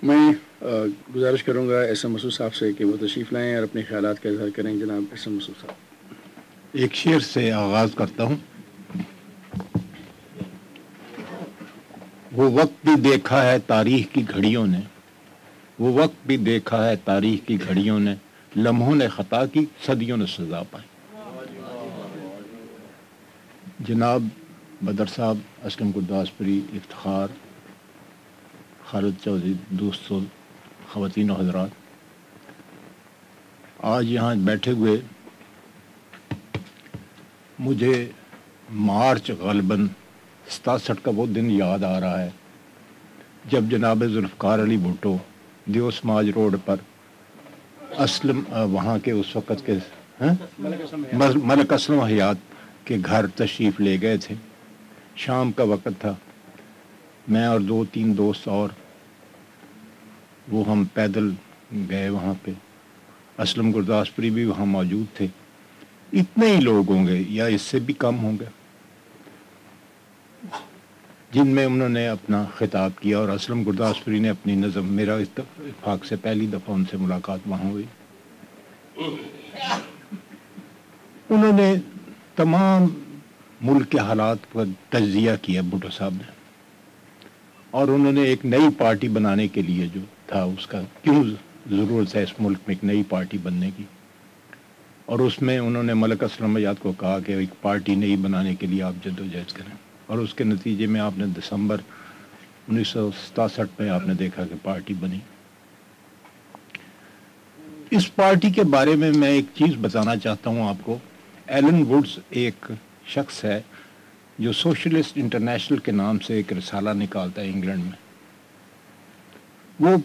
میں گزارش کروں گا احسان مسعود صاحب سے کہ وہ تشریف لائیں اور اپنے خیالات کا اظہار کریں. جناب احسان مسعود صاحب. ایک شعر سے آغاز کرتا ہوں. وہ وقت بھی دیکھا ہے تاریخ کی گھڑیوں نے، وہ وقت بھی دیکھا ہے تاریخ کی گھڑیوں نے، لمحوں نے خطا کی صدیوں نے سزا پائی. جناب بدر صاحب، اسلم گرداسپوری، افتخار، خالد چودھری، دوستو، خواتین و حضرات، آج یہاں بیٹھے ہوئے مجھے مارچ غالباً 67 کا وہ دن یاد آ رہا ہے جب جناب ذوالفقار علی بھٹو دیو سماج روڈ پر اسلم وہاں کے اس وقت کے ملک اسلم حیات کے گھر تشریف لے گئے تھے. شام کا وقت تھا. میں اور 2-3 دوست اور وہ ہم پیدل گئے وہاں پہ. اسلم گرداسپوری بھی وہاں موجود تھے. اتنے ہی لوگ ہوں گے یا اس سے بھی کم ہوں گے جن میں انہوں نے اپنا خطاب کیا، اور اسلم گرداسپوری نے اپنی نظم، میرا اتفاق سے پہلی دفعہ ان سے ملاقات وہاں ہوئی. انہوں نے تمام ملک کے حالات پر تجزیہ کیا بھٹو صاحب نے، اور انہوں نے ایک نئی پارٹی بنانے کے لیے جو تھا اس کا کیوں ضرورت ہے اس ملک میں ایک نئی پارٹی بننے کی، اور اس میں انہوں نے ملک اسلم حیات کو کہا کہ ایک پارٹی نئی بنانے کے لیے آپ جدوجہد کریں، اور اس کے نتیجے میں آپ نے دسمبر 1967 میں آپ نے دیکھا کہ پارٹی بنی. اس پارٹی کے بارے میں ایک چیز بتانا چاہتا ہوں آپ کو. ایلن ووڈز ایک شخص ہے جو سوشلسٹ انٹرنیشنل کے نام سے ایک رسالہ نکالتا ہے انگلینڈ میں. وہ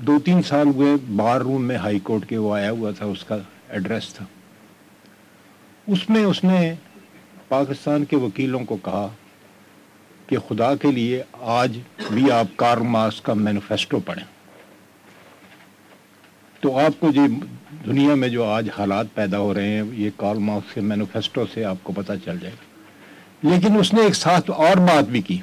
2-3 سال ہوئے بار روم میں ہائی کورٹ کے وہ آیا ہوا تھا، اس کا ایڈریس تھا. اس میں اس نے پاکستان کے وکیلوں کو کہا کہ خدا کے لیے آج بھی آپ کارل مارکس کا مینیفیسٹو پڑھیں تو آپ کو یہ دنیا میں جو آج حالات پیدا ہو رہے ہیں یہ کارل مارکس کے مینیفیسٹو سے آپ کو پتہ چل جائے گا. لیکن اس نے ایک ساتھ اور بات بھی کی،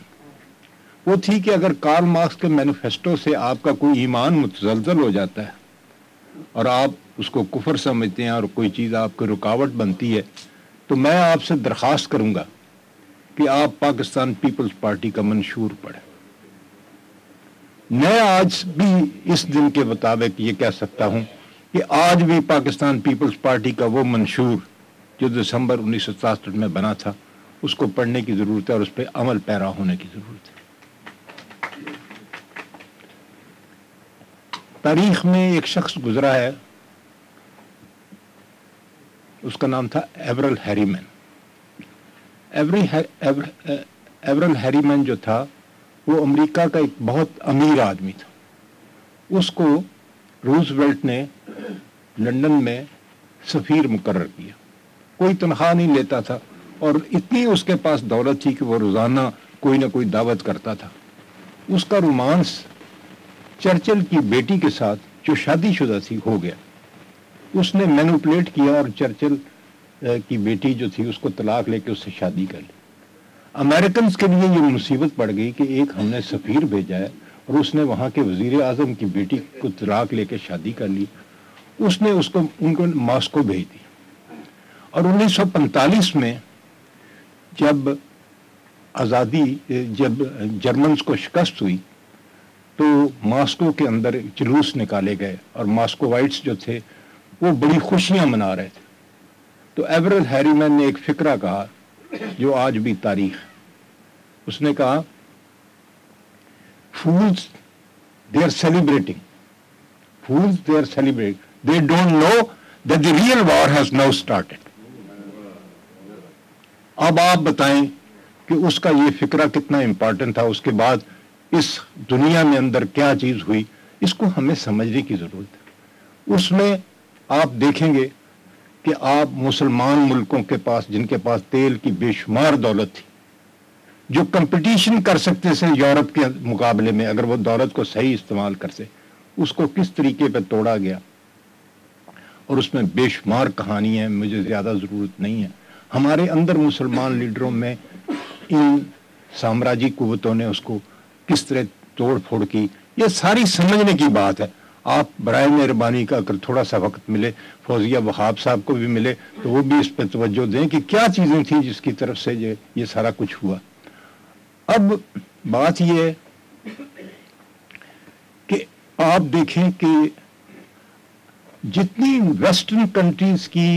وہ تھی کہ اگر کارل مارکس کے مینیفیسٹو سے آپ کا کوئی ایمان متزلزل ہو جاتا ہے اور آپ اس کو کفر سمجھتے ہیں اور کوئی چیز آپ کو رکاوٹ بنتی ہے تو میں آپ سے درخواست کروں گا کہ آپ پاکستان پیپلز پارٹی کا منشور پڑھیں. میں آج بھی اس دن کے مطابق یہ کہہ سکتا ہوں کہ آج بھی پاکستان پیپلز پارٹی کا وہ منشور جو دسمبر 1967 میں بنا تھا اس کو پڑھنے کی ضرورت ہے اور اس پہ عمل پیرا ہونے کی ضرورت ہے. تاریخ میں ایک شخص گزرا ہے، اس کا نام تھا ایورل ہیریمن. ایورل ہیریمن جو تھا وہ امریکہ کا ایک بہت امیر آدمی تھا. اس کو روزویلٹ نے لندن میں سفیر مقرر کیا. کوئی تنخواہ نہیں لیتا تھا اور اتنی اس کے پاس دولت تھی کہ وہ روزانہ کوئی نہ کوئی دعوت کرتا تھا. اس کا رومانس چرچل کی بیٹی کے ساتھ جو شادی شدہ تھی ہو گیا. اس نے مینوپولیٹ کیا اور چرچل کی بیٹی جو تھی اس کو طلاق لے کے اس سے شادی کر لی. امریکنز کے لیے یہ مصیبت پڑ گئی کہ ایک ہم نے سفیر بھیجا ہے اور اس نے وہاں کے وزیر اعظم کی بیٹی کو طلاق لے کے شادی کر لی. اس نے ان کو ماسکو بھیج دی. اور 1945 میں جب جرمنز کو شکست ہوئی تو ماسکو کے اندر جلوس نکالے گئے اور ماسکو وائٹس جو تھے وہ بڑی خوشیاں منا رہے تھے. تو ایورل ہیریمن نے ایک فقرہ کہا جو آج بھی تاریخ ہے. اس نے کہا fools they are celebrating, they don't know that the real war has now started. اب آپ بتائیں کہ اس کا یہ فقرہ کتنا امپورٹنٹ تھا. اس کے بعد اس دنیا میں اندر کیا چیز ہوئی اس کو ہمیں سمجھنے کی ضرورت ہے. اس میں آپ دیکھیں گے کہ آپ مسلمان ملکوں کے پاس جن کے پاس تیل کی بے شمار دولت تھی، جو کمپٹیشن کر سکتے تھے یورپ کے مقابلے میں اگر وہ دولت کو صحیح استعمال کرتے، اس کو کس طریقے پہ توڑا گیا. اور اس میں بے شمار کہانی ہے، مجھے زیادہ ضرورت نہیں ہے. ہمارے اندر مسلمان لیڈروں میں ان سامراجی قوتوں نے اس کو کس طرح توڑ پھوڑ کی یہ ساری سمجھنے کی بات ہے. آپ برائے مہربانی کا اگر تھوڑا سا وقت ملے فوزیہ وہاب صاحب کو بھی ملے تو وہ بھی اس پہ توجہ دیں کہ کیا چیزیں تھیں جس کی طرف سے یہ سارا کچھ ہوا. اب بات یہ ہے کہ آپ دیکھیں کہ جتنی ویسٹرن کنٹریز کی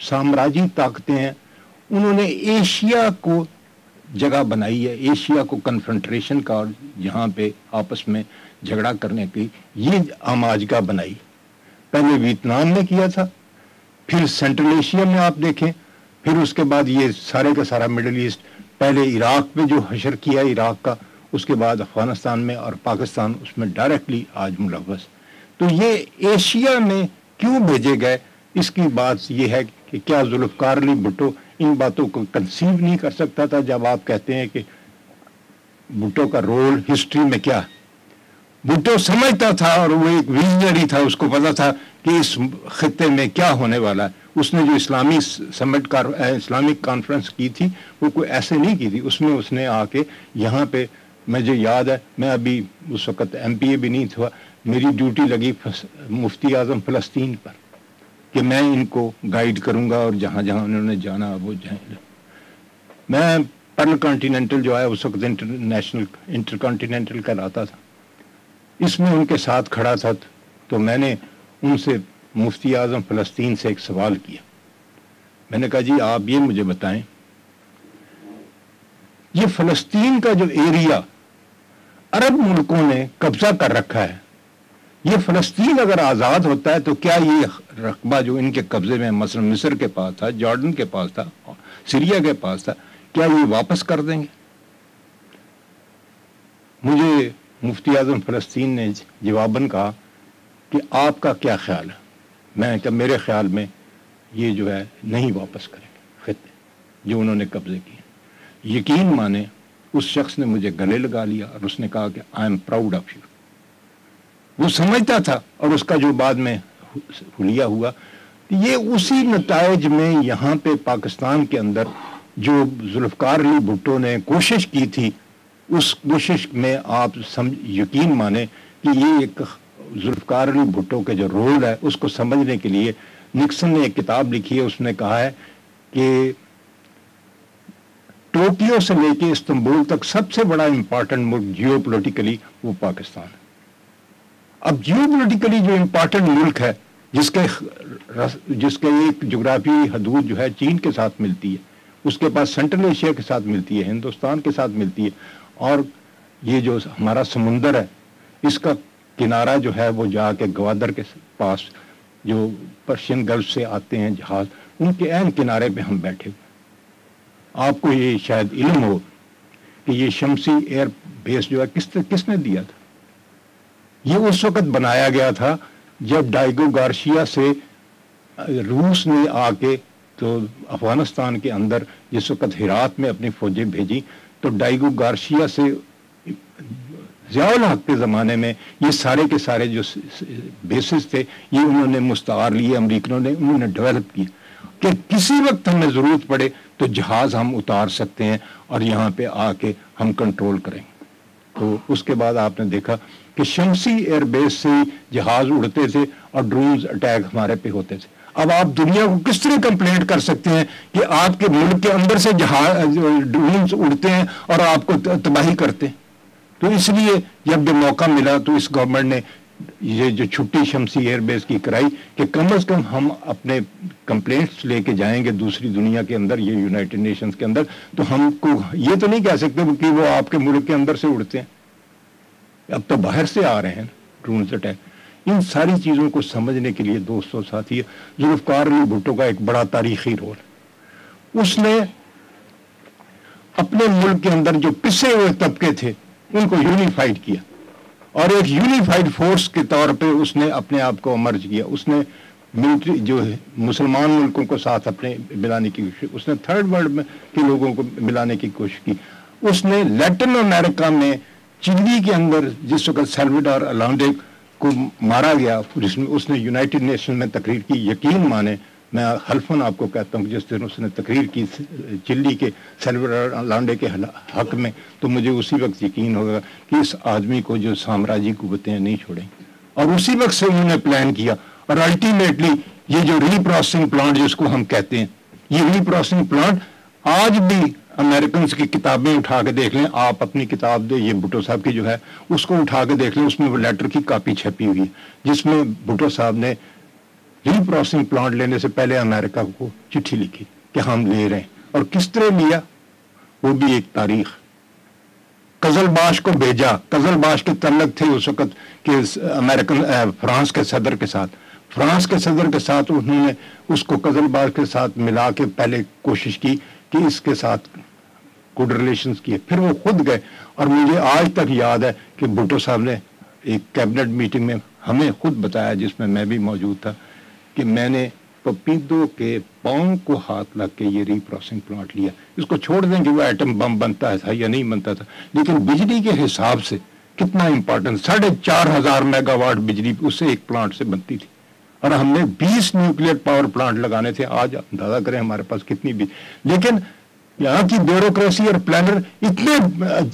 سامراجی طاقتیں ہیں انہوں نے ایشیا کو جگہ بنائی ہے, ایشیا کو کنفرنٹریشن کا اور یہاں پہ آپس میں جھگڑا کرنے کی یہ آماجگاہ بنائی. پہلے ویتنام نے کیا تھا, پھر سینٹرل ایشیا میں آپ دیکھیں, پھر اس کے بعد یہ سارے کا سارا مڈل ایسٹ, پہلے عراق میں جو حشر کیا عراق کا, اس کے بعد افغانستان میں, اور پاکستان اس میں ڈائریکٹلی آج ملوث. تو یہ ایشیا میں کیوں بھیجے گئے, اس کی بات یہ ہے کہ کیا ذوالفقار علی بھٹو ان باتوں کو کنسیو نہیں کر سکتا تھا؟ جب آپ کہتے ہیں کہ بھٹو کا رول ہسٹری میں کیا, بھٹو سمجھتا تھا اور وہ ایک ویژنری تھا, اس کو پتا تھا کہ اس خطے میں کیا ہونے والا ہے. اس نے جو اسلامی سمٹ اسلامک کانفرنس کی تھی وہ کوئی ایسے نہیں کی تھی, اس میں اس نے آ کے یہاں پہ, مجھے یاد ہے میں ابھی اس وقت ایم پی اے بھی نہیں تھا, میری ڈیوٹی لگی مفتی اعظم فلسطین پر کہ میں ان کو گائیڈ کروں گا اور جہاں جہاں انہوں نے جانا وہ جائیں. میں پرل کانٹیننٹل جو ہے اس وقت انٹر کانٹیننٹل کہلاتا تھا, اس میں ان کے ساتھ کھڑا تھا, تو میں نے ان سے مفتی اعظم فلسطین سے ایک سوال کیا. میں نے کہا جی آپ یہ مجھے بتائیں, یہ فلسطین کا جو ایریا عرب ملکوں نے قبضہ کر رکھا ہے, یہ فلسطین اگر آزاد ہوتا ہے تو کیا یہ رقبہ جو ان کے قبضے میں مثلا مصر کے پاس تھا, جارڈن کے پاس تھا, سیریا کے پاس تھا, کیا یہ واپس کر دیں گے؟ مجھے مفتی اعظم فلسطین نے جواباً کہا کہ آپ کا کیا خیال ہے؟ میں کہ میرے خیال میں یہ جو ہے نہیں واپس کریں گے خطے جو انہوں نے قبضے کیے. یقین مانے اس شخص نے مجھے گلے لگا لیا اور اس نے کہا کہ I am proud of you. وہ سمجھتا تھا, اور اس کا جو بعد میں حلیہ ہوا, یہ اسی نتائج میں یہاں پہ پاکستان کے اندر جو ذوالفقار علی بھٹو نے کوشش کی تھی, اس کوشش میں آپ یقین مانیں کہ یہ ایک ذوالفقار علی بھٹو کے جو رول ہے اس کو سمجھنے کے لیے نکسن نے ایک کتاب لکھی ہے, اس نے کہا ہے کہ ٹوکیو سے لے کے استنبول تک سب سے بڑا امپارٹنٹ ملک جیو پولیٹیکلی وہ پاکستان ہے. اب جیو پولیٹیکلی جو امپارٹنٹ ملک ہے جس کے ایک جغرافی حدود جو ہے چین کے ساتھ ملتی ہے, اس کے پاس سینٹرل ایشیا کے ساتھ ملتی ہے, ہندوستان کے ساتھ ملتی ہے, اور یہ جو ہمارا سمندر ہے اس کا کنارہ جو ہے وہ جا کے گوادر کے پاس جو پرشین گلف سے آتے ہیں جہاز, ان کے عین کنارے پہ ہم بیٹھے ہوئے. آپ کو یہ شاید علم ہو کہ یہ شمسی ایئر بیس جو ہے کس نے دیا تھا. یہ اس وقت بنایا گیا تھا جب ڈائیگو گارشیا سے روس نے آ کے تو افغانستان کے اندر جس وقت ہرات میں اپنی فوجیں بھیجی, تو ڈائیگو گارشیا سے ضیاء الحق کے زمانے میں یہ سارے کے سارے جو بیسز تھے یہ انہوں نے مستعار لیے, امریکنوں نے انہوں نے ڈیولپ کی کہ کسی وقت ہمیں ضرورت پڑے تو جہاز ہم اتار سکتے ہیں اور یہاں پہ آ کے ہم کنٹرول کریں. تو اس کے بعد آپ نے دیکھا کہ شمسی ایئر بیس سے جہاز اڑتے تھے اور ڈرونز اٹیک ہمارے پہ ہوتے تھے. اب آپ دنیا کو کس طرح کمپلینٹ کر سکتے ہیں کہ آپ کے ملک کے اندر سے جہاز ڈرونز اڑتے ہیں اور آپ کو تباہی کرتے ہیں؟ تو اس لیے جب یہ موقع ملا تو اس گورنمنٹ نے یہ جو چھٹی شمسی ایئر بیس کی کرائی کہ کم از کم ہم اپنے کمپلینٹس لے کے جائیں گے دوسری دنیا کے اندر, یہ یونائٹڈ نیشنز کے اندر, تو ہم کو یہ تو نہیں کہہ سکتے کہ وہ آپ کے ملک کے اندر سے اڑتے ہیں, اب تو باہر سے آ رہے ہیں ڈرونز اٹیک. ان ساری چیزوں کو سمجھنے کے لیے دوستوں ساتھی ذوالفقار علی بھٹو کا ایک بڑا تاریخی رول. اس نے اپنے ملک کے اندر جو پسے ہوئے طبقے تھے ان کو یونیفائڈ کیا, اور ایک یونیفائڈ فورس کے طور پہ اس نے اپنے آپ کو مرج کیا. اس نے ملٹری جو مسلمان ملکوں کو ساتھ اپنے ملانے کی کوشش, اس نے تھرڈ ورلڈ میں کے لوگوں کو ملانے کی کوشش کی. اس نے لیٹن امریکہ میں چلی کے اندر جس وقت سیلوڈار الانڈے کو مارا گیا, اس نے یونائٹڈ نیشن میں تقریر کی. یقین مانے میں حلفاً آپ کو کہتا ہوں کہ جس دن اس نے تقریر کی چلی کے سلور لانڈے کے حق میں، تو مجھے اسی وقت یقین ہوگا کہ اس آدمی کو جو سامراجی قوتیں نہیں چھوڑیں، اور اسی وقت سے انہوں نے پلان کیا، اور الٹیمیٹلی یہ جو ری پروسیسنگ پلانٹ جس کو ہم کہتے ہیں، یہ ری پروسیسنگ پلانٹ آج بھی امریکنز کی کتابیں اٹھا کے دیکھ لیں، آپ اپنی کتاب دے یہ بھٹو صاحب کی جو ہے اس کو اٹھا کے دیکھ لیں، اس میں وہ لیٹر کی کاپی چھپی ہوئی ہے جس میں بھٹو صاحب نے ری پروسیسنگ پلانٹ لینے سے پہلے امریکہ کو چٹھی لکھی کہ ہم لے رہے ہیں، اور کس طرح لیا وہ بھی ایک تاریخ۔ قزل باش کو بھیجا، قزل باش کے تعلق تھے اس وقت کہ امریکن فرانس کے صدر کے ساتھ، فرانس کے صدر کے ساتھ انہوں نے اس کو قزل باش کے ساتھ ملا کے پہلے کوشش کی کہ اس کے ساتھ گڈ ریلیشنز کیے، پھر وہ خود گئے، اور مجھے آج تک یاد ہے کہ بھٹو صاحب نے ایک کیبنٹ میٹنگ میں ہمیں خود بتایا، جس میں میں بھی موجود تھا، کہ میں نے پپیدو کے پاؤں کو ہاتھ لگ کے یہ ری پروسیسنگ پلانٹ لیا۔ اس کو چھوڑ دیں کہ وہ ایٹم بم بنتا تھا یا نہیں بنتا تھا، لیکن بجلی کے حساب سے کتنا امپورٹنٹ، 4,500 میگا واٹ بجلی اس سے ایک پلانٹ سے بنتی تھی، اور ہم نے 20 نیوکلیئر پاور پلانٹ لگانے تھے۔ آج اندازہ کریں ہمارے پاس کتنی لیکن یہاں کی بیوروکریسی اور پلانر اتنے،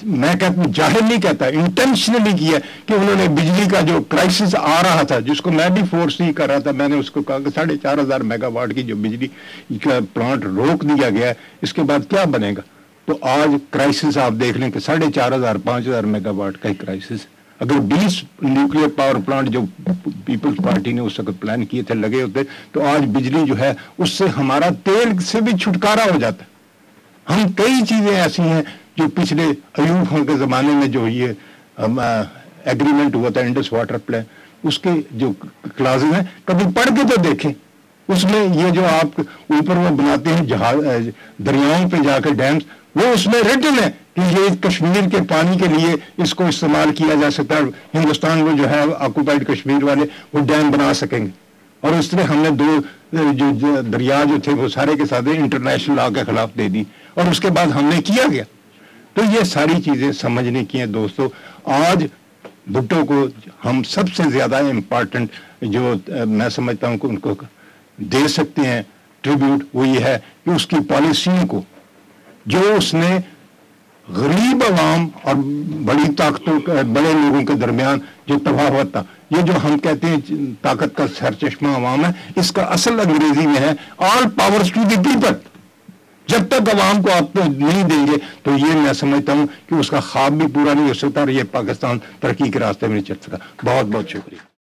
میں کہتا ہوں جاہل نہیں کہتا، انٹینشنلی کیا کہ انہوں نے بجلی کا جو کرائسس آ رہا تھا، جس کو میں بھی فورس نہیں کر رہا تھا، میں نے اس کو کہا کہ 4,500 میگا واٹ کی جو بجلی کا پلانٹ روک دیا گیا ہے، اس کے بعد کیا بنے گا؟ تو آج کرائسس آپ دیکھ لیں کہ 4,500 5,000 میگا واٹ کا ہی کرائسس۔ اگر 20 نیوکلیئر پاور پلانٹ جو پیپلز پارٹی نے اس وقت پلان کیے تھے لگے ہوتے، تو آج بجلی جو ہے اس سے ہمارا تیل سے بھی چھٹکارا ہو جاتا ہے۔ ہم کئی چیزیں ایسی ہیں جو پچھلے ایوب خان کے زمانے میں جو یہ ایگریمنٹ ہوا تھا انڈس واٹر پلان، اس کے جو کلازز ہیں کبھی پڑھ کے تو دیکھیں، اس میں یہ جو آپ اوپر وہ بناتے ہیں جہاز دریاؤں پہ جا کے ڈیمز، وہ اس میں ریٹن ہے کہ یہ کشمیر کے پانی کے لیے اس کو استعمال کیا جا سکتا ہے، ہندوستان میں جو ہے آکوپائڈ کشمیر والے وہ ڈیم بنا سکیں گے، اور اس طرح ہم نے 2 جو دریا جو تھے وہ سارے کے ساتھ انٹرنیشنل لا کے خلاف دے دی، اور اس کے بعد ہم نے کیا گیا۔ تو یہ ساری چیزیں سمجھنے کی ہیں دوستو۔ آج بھٹو کو ہم سب سے زیادہ امپارٹنٹ جو میں سمجھتا ہوں کہ ان کو دے سکتے ہیں ٹریبیوٹ، وہ یہ ہے کہ اس کی پالیسیوں کو، جو اس نے غریب عوام اور بڑی طاقتوں بڑے لوگوں کے درمیان جو تفاوت تھا، یہ جو ہم کہتے ہیں طاقت کا سرچشمہ عوام ہے، اس کا اصل انگریزی میں ہے آل پاورز ٹو دی پیپل۔ جب تک عوام کو آپ نہیں دیں گے تو یہ میں سمجھتا ہوں کہ اس کا خواب بھی پورا نہیں ہو سکتا، اور یہ پاکستان ترقی کے راستے میں نہیں چل سکتا۔ بہت بہت شکریہ۔